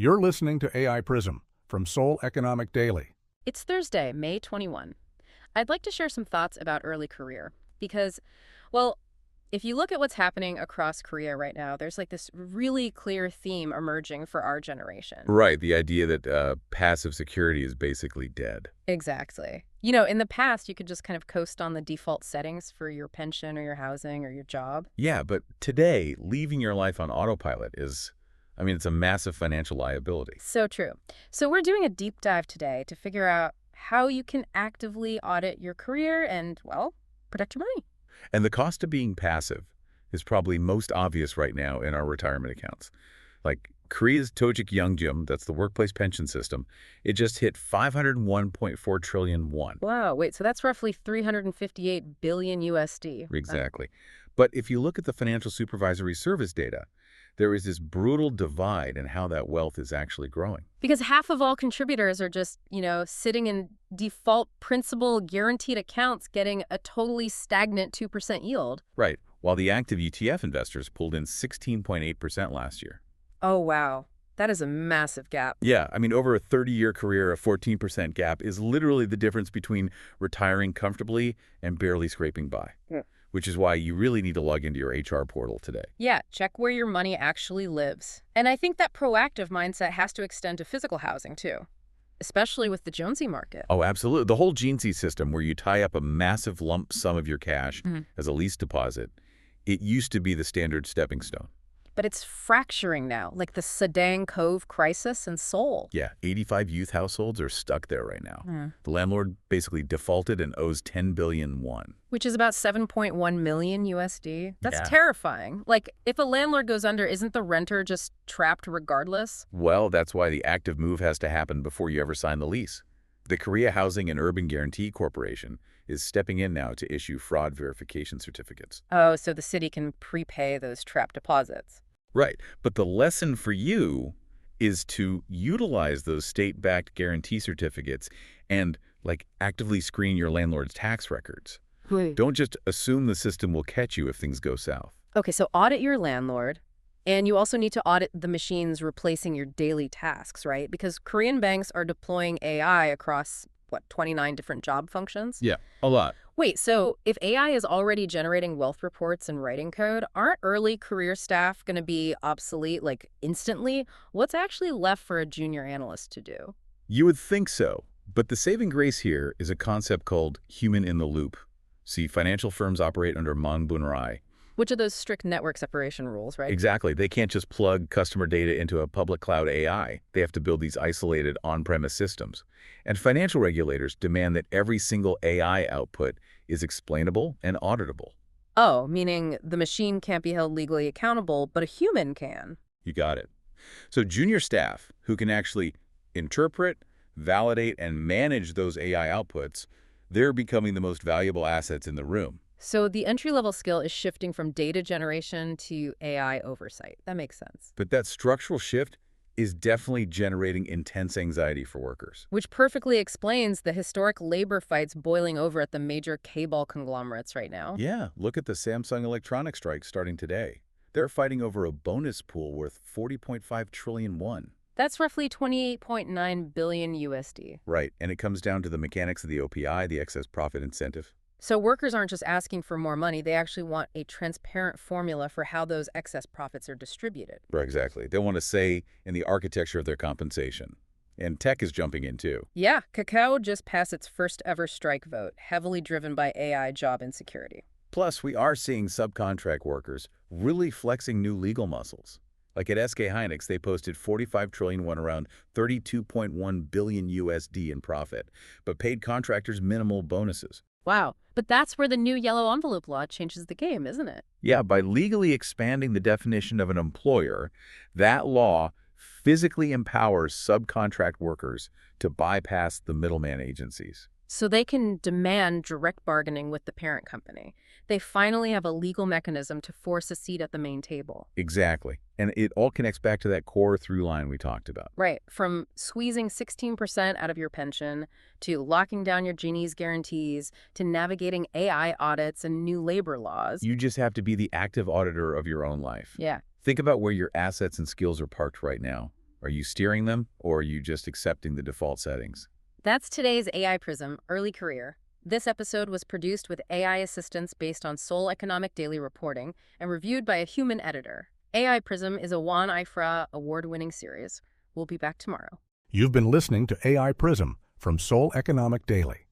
You're listening to AI Prism from Seoul Economic Daily. It's Thursday, May 21. I'd like to share some thoughts about early career because, well, if you look at what's happening across Korea right now, there's like this really clear theme emerging for our generation. Right, the idea that passive security is basically dead. Exactly. You know, in the past, you could just kind of coast on the default settings for your pension or your housing or your job. Yeah, but today, leaving your life on autopilot it's a massive financial liability. So true. So we're doing a deep dive today to figure out how you can actively audit your career and, well, protect your money. And the cost of being passive is probably most obvious right now in our retirement accounts. Like Korea's Tojik Youngjum, that's the workplace pension system, it just hit 501.4 trillion won. Wow, wait, so that's roughly 358 billion USD. Exactly. But if you look at the financial supervisory service data, there is this brutal divide in how that wealth is actually growing. Because half of all contributors are just, sitting in default principal guaranteed accounts getting a totally stagnant 2% yield. Right, while the active ETF investors pulled in 16.8% last year. Oh, wow. That is a massive gap. Yeah, over a 30-year career, a 14% gap is literally the difference between retiring comfortably and barely scraping by. Yeah. Which is why you really need to log into your HR portal today. Yeah, check where your money actually lives. And I think that proactive mindset has to extend to physical housing, too, especially with the Jonesy market. Oh, absolutely. The whole Jonesy system where you tie up a massive lump sum of your cash as a lease deposit, it used to be the standard stepping stone. But it's fracturing now, like the Sadang Cove crisis in Seoul. Yeah, 85 youth households are stuck there right now. The landlord basically defaulted and owes 10 billion won. Which is about 7.1 million USD. That's Yeah. terrifying. Like, if a landlord goes under, isn't the renter just trapped regardless? Well, that's why the active move has to happen before you ever sign the lease. The Korea Housing and Urban Guarantee Corporation is stepping in now to issue fraud verification certificates. Oh, so the city can prepay those trapped deposits. Right, but the lesson for you is to utilize those state-backed guarantee certificates and, actively screen your landlord's tax records. Don't just assume the system will catch you if things go south. Okay, so audit your landlord, and you also need to audit the machines replacing your daily tasks, right? Because Korean banks are deploying AI across, 29 different job functions? Yeah, a lot. Wait, so if AI is already generating wealth reports and writing code, aren't early career staff going to be obsolete, instantly? What's actually left for a junior analyst to do? You would think so, but the saving grace here is a concept called human in the loop. See, financial firms operate under Mangbunrai. Which are those strict network separation rules, right? Exactly. They can't just plug customer data into a public cloud AI. They have to build these isolated on-premise systems. And financial regulators demand that every single AI output is explainable and auditable. Oh, meaning the machine can't be held legally accountable, but a human can. You got it. So junior staff who can actually interpret, validate, and manage those AI outputs, they're becoming the most valuable assets in the room. So the entry-level skill is shifting from data generation to AI oversight. That makes sense. But that structural shift is definitely generating intense anxiety for workers. Which perfectly explains the historic labor fights boiling over at the major cable conglomerates right now. Yeah, look at the Samsung electronics strike starting today. They're fighting over a bonus pool worth 40.5 trillion won. That's roughly 28.9 billion USD. Right, and it comes down to the mechanics of the OPI, the excess profit incentive. So workers aren't just asking for more money, they actually want a transparent formula for how those excess profits are distributed. Right, exactly. They want to say in the architecture of their compensation. And tech is jumping in too. Yeah, Kakao just passed its first ever strike vote, heavily driven by AI job insecurity. Plus, we are seeing subcontract workers really flexing new legal muscles. Like at SK Hynix, they posted 45 trillion won, around 32.1 billion USD in profit, but paid contractors minimal bonuses. Wow, but that's where the new yellow envelope law changes the game, isn't it? Yeah, by legally expanding the definition of an employer, that law physically empowers subcontract workers to bypass the middleman agencies. So they can demand direct bargaining with the parent company. They finally have a legal mechanism to force a seat at the main table. Exactly. And it all connects back to that core through line we talked about. Right. From squeezing 16% out of your pension, to locking down your Genie's guarantees, to navigating AI audits and new labor laws. You just have to be the active auditor of your own life. Yeah. Think about where your assets and skills are parked right now. Are you steering them, or are you just accepting the default settings? That's today's AI Prism Early Career. This episode was produced with AI assistance based on Seoul Economic Daily reporting and reviewed by a human editor. AI Prism is a Juan Ifrah award-winning series. We'll be back tomorrow. You've been listening to AI Prism from Seoul Economic Daily.